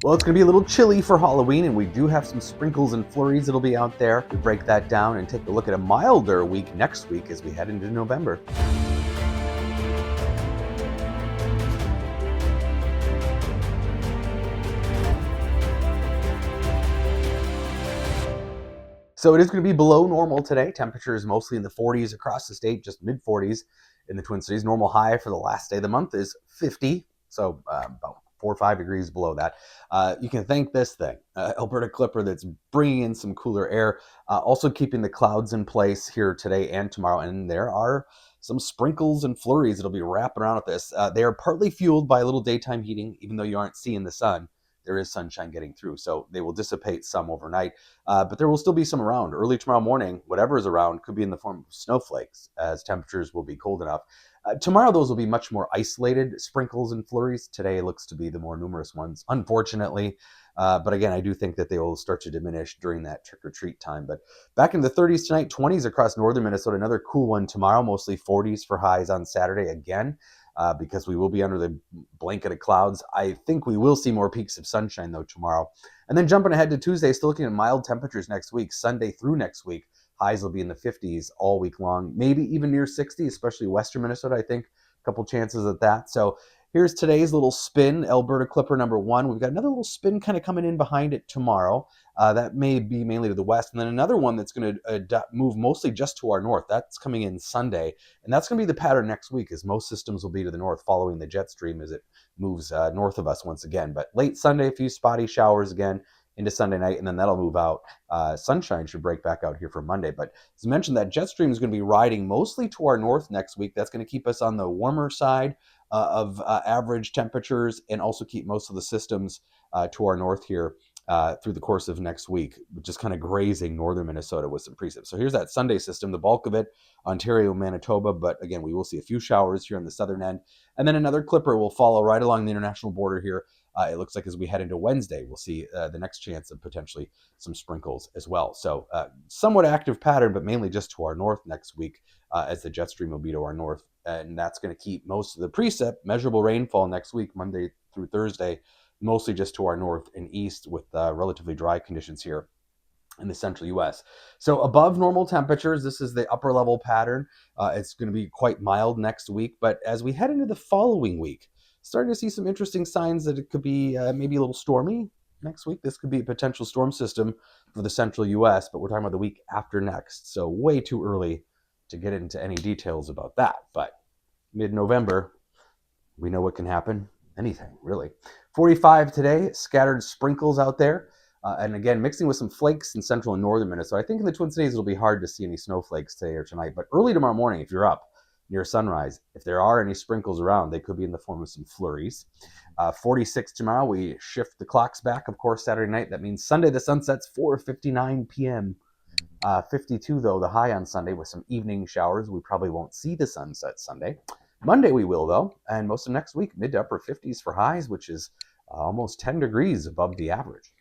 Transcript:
Well, it's going to be a little chilly for Halloween, and we do have some sprinkles and flurries that'll be out there. We break that down and take a look at a milder week next week as we head into November. So it is going to be below normal today. Temperatures mostly in the 40s across the state, just mid 40s in the Twin Cities. Normal high for the last day of the month is 50, so about 4 or 5 degrees below that. You can thank this thing, Alberta Clipper, that's bringing in some cooler air, also keeping the clouds in place here today and tomorrow. And there are some sprinkles and flurries that'll be wrapping around with this. They are partly fueled by a little daytime heating, even though you aren't seeing the sun. There is sunshine getting through, so they will dissipate some overnight. But there will still be some around. Early tomorrow morning, whatever is around could be in the form of snowflakes, as temperatures will be cold enough. Tomorrow, those will be much more isolated sprinkles and flurries. Today looks to be the more numerous ones, unfortunately. But again, I do think that they will start to diminish during that trick-or-treat time. But back in the 30s tonight, 20s across northern Minnesota. Another cool one tomorrow, mostly 40s for highs on Saturday again. Because we will be under the blanket of clouds. I think we will see more peaks of sunshine, though, tomorrow. And then jumping ahead to Tuesday, still looking at mild temperatures next week. Sunday through next week, highs will be in the 50s all week long, maybe even near 60, especially western Minnesota, I think. A couple chances at that. So here's today's little spin, Alberta Clipper number 1. We've got another little spin kind of coming in behind it tomorrow. That may be mainly to the west. And then another one that's going to move mostly just to our north. That's coming in Sunday. And that's going to be the pattern next week, as most systems will be to the north following the jet stream as it moves north of us once again. But late Sunday, a few spotty showers again into Sunday night, and then that'll move out. Sunshine should break back out here for Monday. But as I mentioned, that jet stream is going to be riding mostly to our north next week. That's going to keep us on the warmer side of average temperatures, and also keep most of the systems to our north here through the course of next week, just kind of grazing northern Minnesota with some precip. So here's that Sunday system, the bulk of it, Ontario, Manitoba. But again, we will see a few showers here on the southern end. And then another clipper will follow right along the international border here. It looks like as we head into Wednesday, we'll see the next chance of potentially some sprinkles as well. So somewhat active pattern, but mainly just to our north next week as the jet stream will be to our north. And that's going to keep most of the precip, measurable rainfall next week, Monday through Thursday, mostly just to our north and east, with relatively dry conditions here in the central U.S. So above normal temperatures, this is the upper level pattern. It's going to be quite mild next week. But as we head into the following week, starting to see some interesting signs that it could be maybe a little stormy next week. This could be a potential storm system for the central U.S., but we're talking about the week after next. So way too early to get into any details about that. But mid-November, we know what can happen. Anything, really. 45 today, scattered sprinkles out there. And again, mixing with some flakes in central and northern Minnesota. I think in the Twin Cities, it'll be hard to see any snowflakes today or tonight. But early tomorrow morning, if you're up near sunrise, if there are any sprinkles around, they could be in the form of some flurries. 46 tomorrow, we shift the clocks back, of course, Saturday night. That means Sunday, the sun sets 4:59 p.m. 52, though, the high on Sunday with some evening showers. We probably won't see the sunset Sunday. Monday we will, though, and most of next week, mid to upper 50s for highs, which is almost 10 degrees above the average.